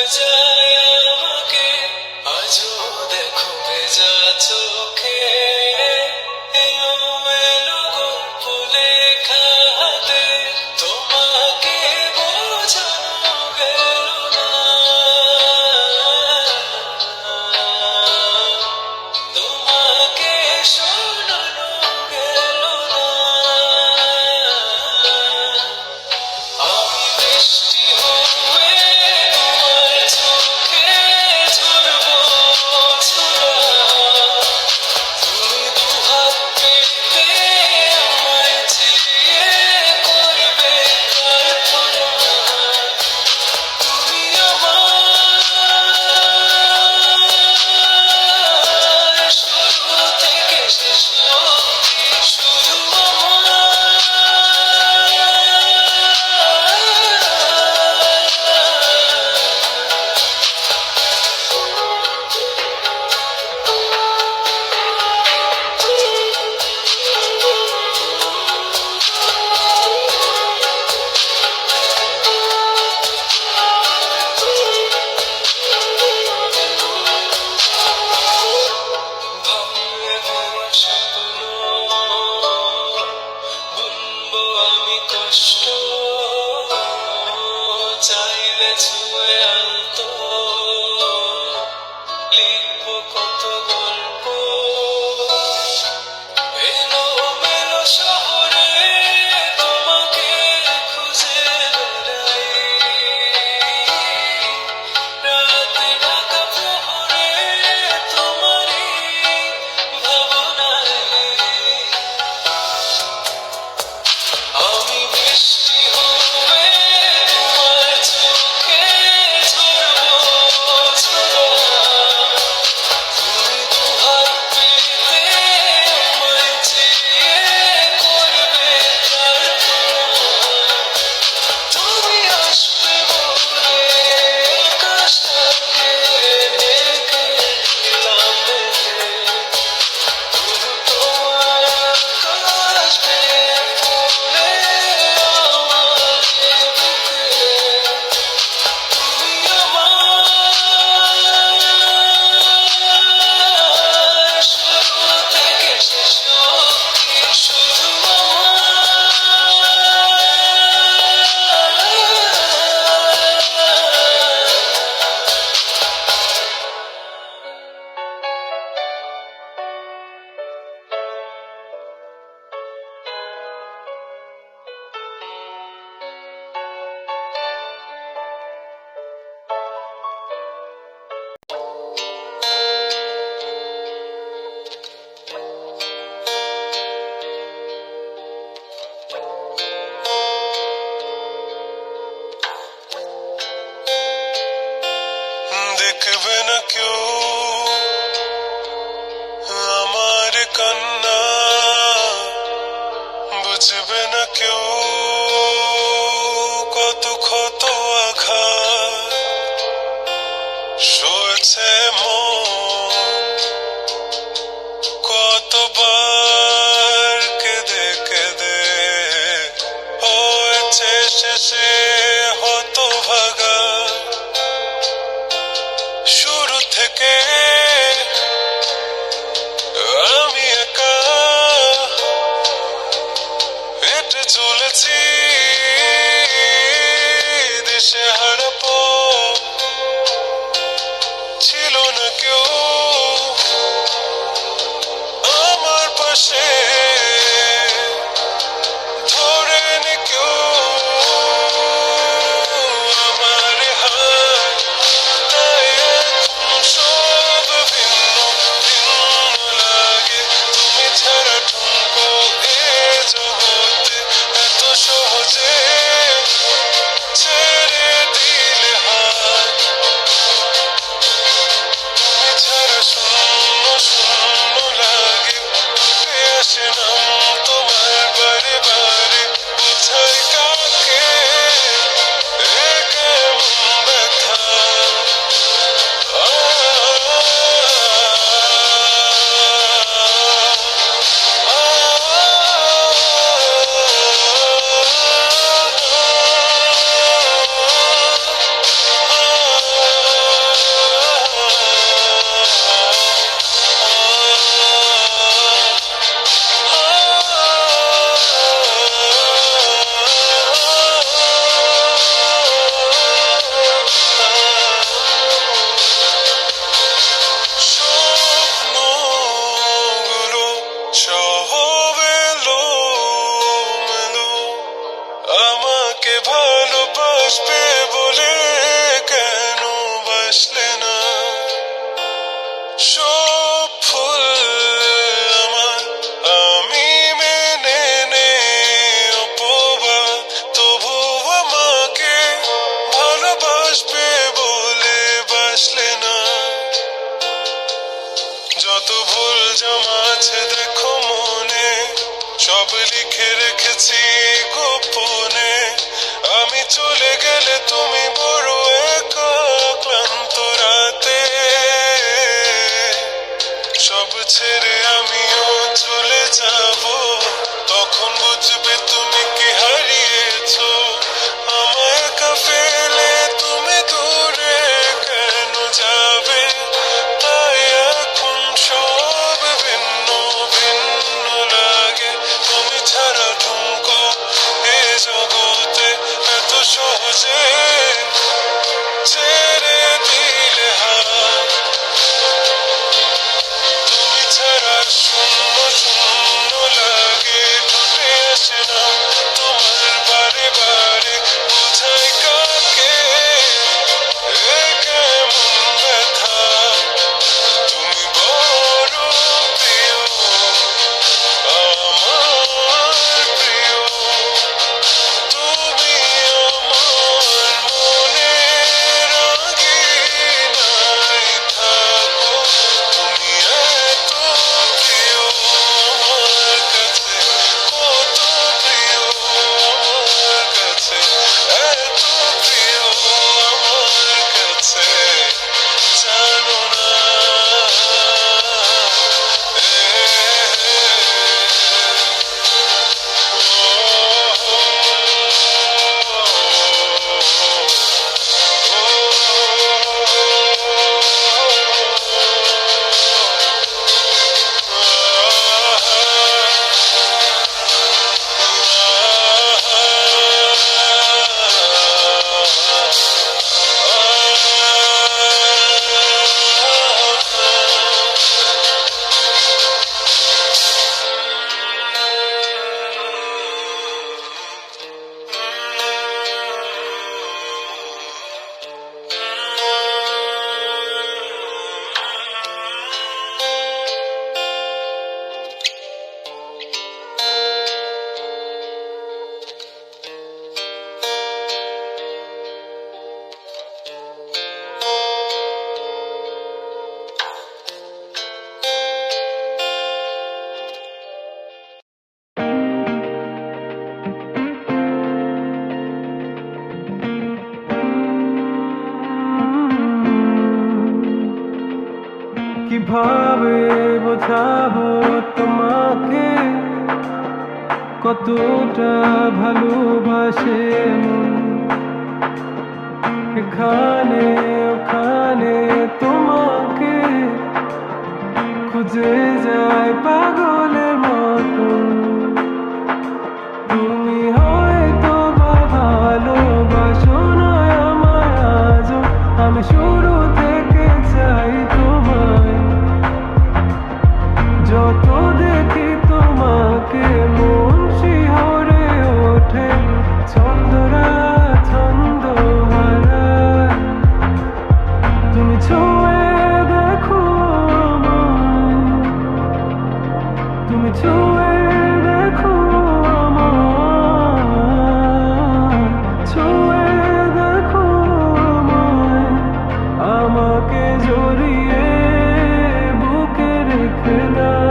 যায় আমাকে আজও দেখো ভেজা চোখে এলোমেলো গল্প লেখা হাতে তোমাকে বোঝানো গেল না তোমাকে শোনানো গেল না আমি বৃষ্টি হয়ে তোমার চোখে ঝরবো ছোড়া তুমি দুহাত পেতে আমায় চেয়ে করবে প্রার্থনা তুমি আমার শুরু থেকে শেষ অবধি শুধু ভাঙিয়ে দেওয়া স্বপ্ন বুনবো আমি কষ্ট চাইলে ছুঁয়ে আনতো লিখবো কত গল্প এলোমেলো শহরে তোমাকে খুঁজে বেড়াই রাতে ঢাকা প্রহরে তোমারই ভাবনায় আমি বৃষ্টি হয়ে তোমার চোখে ঝরবো ছোড়া তুমি দুহাত পেতে আমায় চেয়ে করবে প্রার্থনা তুমি আসবে বলে আকাশটাকে ঢেকে দিলাম মেঘে তবু তোমার আকাশ বেয়ে পড়ে আমার এ বুকে তুমি আমার শুরু থেকে শেষ অবধি শুধু দেখবে না কেউ আমার কান্না বুঝবে না কেউ কত ক্ষত আঘাত সয়েছে মন কতবার কেঁদে কেঁদে হয়েছে শেষে হতভাগা শুরু থেকে আমি একা হেঁটে চলেছি দিশেহারা পথ ছিল না কেউ আমার পাশে ধরে নি কেউ আমার হাত তাই এখন সব ভিন্ন ভিন্ন লাগে তুমি ছাড়া ঠুনকো এ জগতে এত সহজে ছেড়ে দিলে হাত তুমি ছাড়া শূন্য শূন্য লাগে উঠে আসে লিখে রেখেছি গোপনে, আমি চলে গেলে তুমি বড় একা ক্লান্ত রাতে, সব ছেড়ে আমিও চলে যাব, তখন বুঝবে তুমি কি হারিয়েছো, আমায় একা ফেলে তুমি দূরে কেন যাবে, তাই এখন সব ভিন্ন ভিন্ন লাগে, তুমি ছাড়া ঠুমকো এ জগতে এত সহজে ছেড়ে দিলে হাত, তুমি ছাড়া শূন্য শূন্য লাগে, ঠোঁটে আসে না তোমার বারে বারে, বোঝাই কাকে এ কেমন ব্যথা, তুমি বড় প্রিয় আমার প্রিয়, তুমি আমার মনের আঙিনায় থাকো, তুমি এত প্রিয় আমার কাছে, কত প্রিয় আমার কাছে, এত প্রিয় আমার কাছে, জানো না কিভাবে বোঝাবো তোমাকে কতটা ভালোবাসে মন, এখানে ওখানে তোমাকে খুঁজে যায় পাগলের মতো, তুমি হয়তো বা ভালোবাসো না আমায় আজও, আমি শুরু থেকে চাই তোমায়, যত দেখি তোমাকে মন শিহরে ওঠে, ছন্দরা ছন্দ হারায়, তুমি ছুঁয়ে দেখো আমায়, তুমি ছুঁয়ে দেখো আমায়, ছুঁয়ে দেখো আমায়, আমাকে জড়িয়ে বুকে রেখে দাও।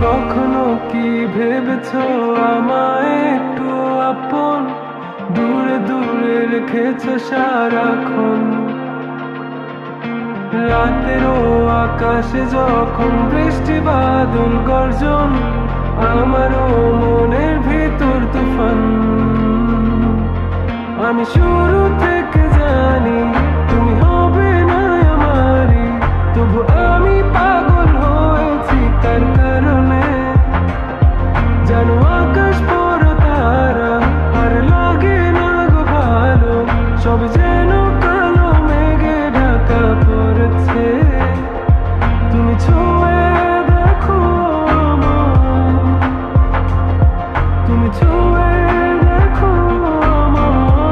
কখনো কি ভেবেছো আমায় একটু আপন, দূরে দূরে রেখেছো সারাক্ষণ, রাতেরও আকাশে যখন বৃষ্টি বাদল গর্জন, আমারও মনের ভিতর তুফান, আমি শুরু থেকে জানি তুমি হবে না আমারই, তবু আমি পাগল হয়েছি তার কারণে, জানো আকাশ বড় তারা আর লাগে না গো ভালো, সব যেন কালো মেঘে ঢাকা পড়েছে, তুমি ছুঁয়ে দেখো আমায়, তুমি ছুঁয়ে দেখো আমায়,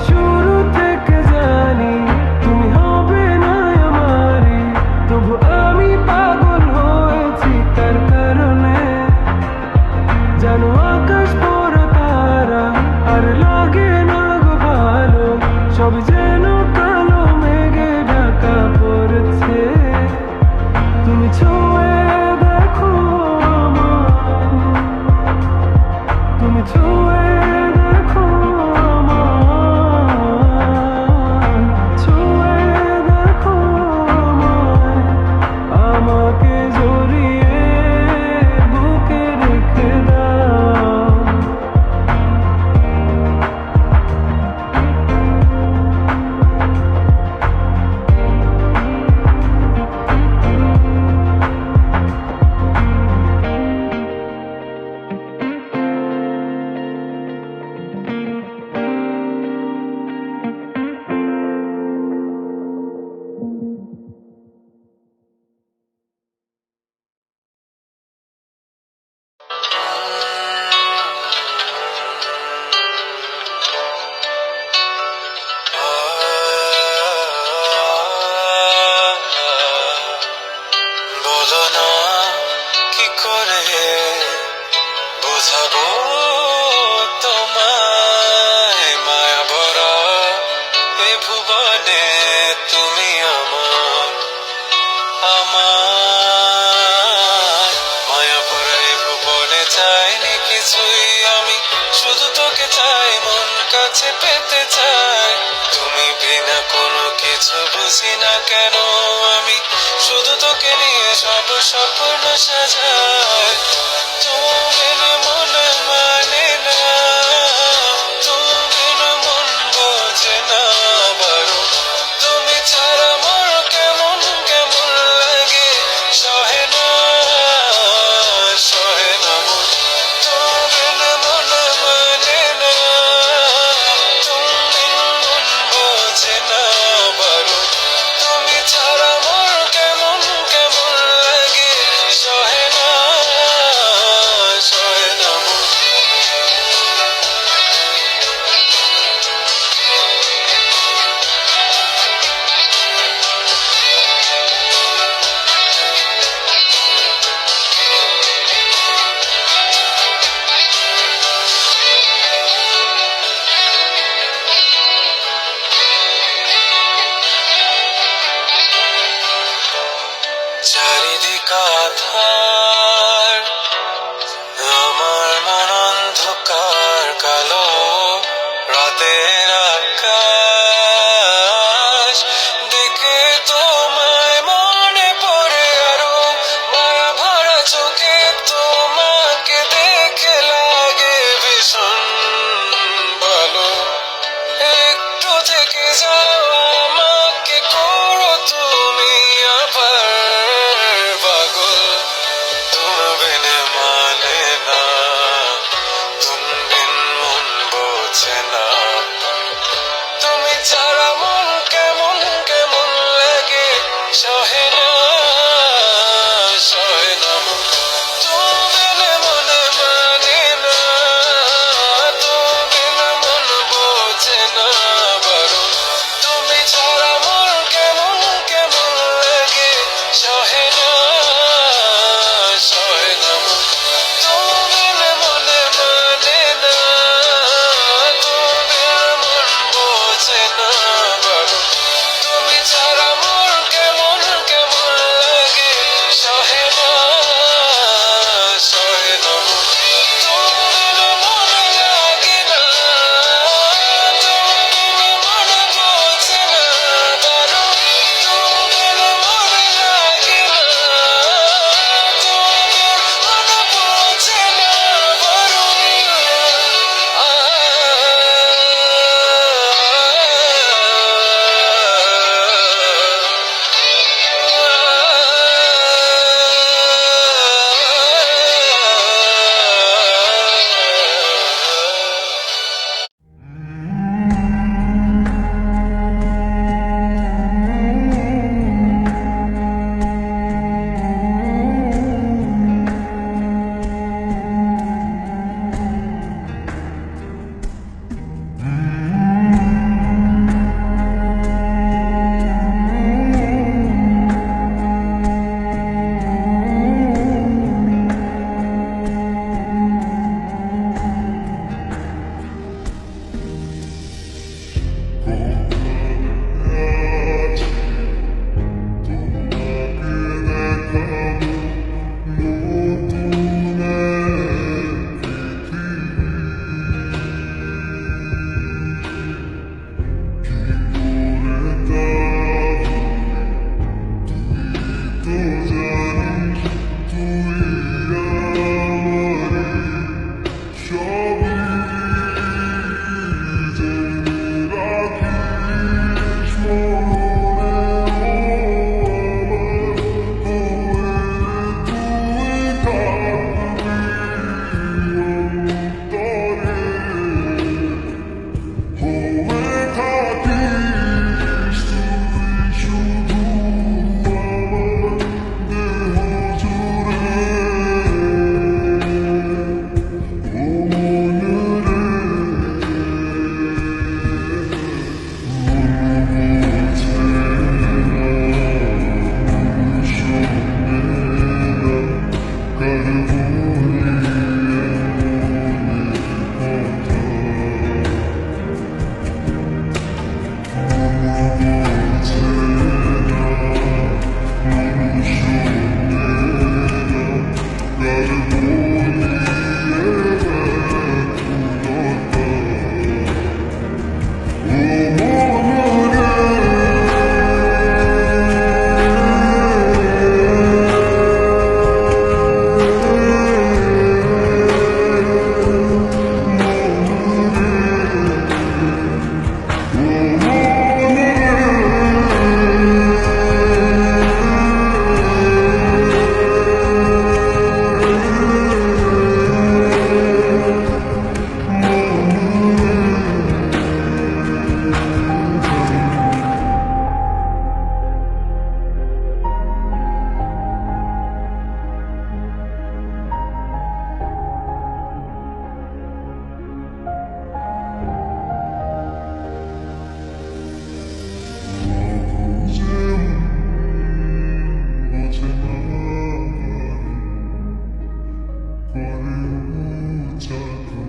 শুরু থেকে জানি তুমি হবে না আমারই, তবু আমি পাগল হয়েছি তার কারণে। জানো আকাশ ভরা তারা আর লাগে না গো ভালো, সব যেন কালো মেঘে ঢাকা পড়েছে। তুমি ছুঁয়ে দেখো আমায়, তুমি ছুঁয়ে দেখো আমায়, ছুঁয়ে দেখো আমায়, আমাকে জড়িয়ে বুকে রেখে দাও। বলো না কি করে বোঝাবো তোমায়, মায়া ভরা এ ভুবনে তুমি আমার, আমার মায়া ভরা এ ভুবনে চাইনি কিছুই আমি, শুধু তোকে চাই, মন কাছে পেতে চাই। তুমি বিনা কোনো কিছু বুঝি না কেন আমি, শুধু তোকে নিয়ে সব স্বপ্ন সাজাই। তুমি বিনা মনে মানে না, তুমি বিনা মন বোঝে না বারো, তুমি ছাড়া মোর কেমন কেমন লাগে, সহে না সহে না মন। তুমি বিনা মনে মানে না, তুমি বিনা মন বোঝে না বারো, তুমি ছাড়া মোর কেমন কেমন লাগে, সহে না করে জাদু